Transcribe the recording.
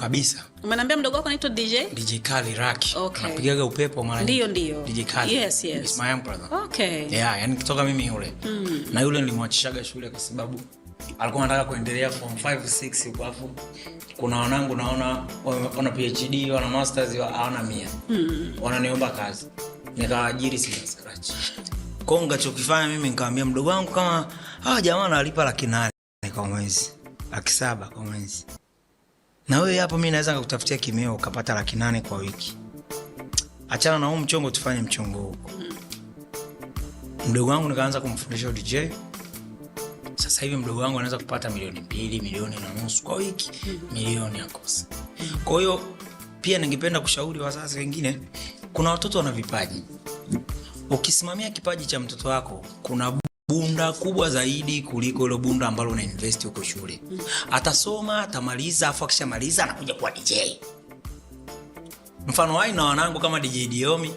kabisa. Umeniambia mdogo wako anaitwa DJ Kali Raki. Okay. Anapigaga upepo mara nyingi. Ndio. DJ Kali. Yes. It's my brother. Okay. Yeah, yani kutoka mimi yule. Na yule nilimwachishaga shule kwa sababu alikuwa anataka kuendelea form 5 6 huko, afu kuna wanangu naona wana PhD, wana masters, hawana 100. Wananiomba kazi. Nikaajiri sina scratch. Konga chokifanya mimi nikamwambia mdogo wangu kama jamaa analipa 800 kwa mwezi, 700 kwa mwezi. Na wewe hapo mimi naweza kukutafutia kimeo ukapata 800 kwa wiki. Achana na huu mchongo, tufanye mchongo huko. Mdogo wangu nikaanza kumfundisha DJ. Sasa hivi mdogo wangu anaweza kupata 2 milioni na nusu kwa wiki, milioni yakosa. Kwa hiyo pia ningependa kushauri wazazi wengine, kuna watoto wana vipaji. Ukisimamia kipaji cha mtoto wako, kuna bunda kubwa zaidi kuliko ile bunda ambalo una invest huko shule. Atasoma, atamaliza, afu akishamaliza anakuja kuwa DJ. Mfano wao na wanangu kama DJ Diomi.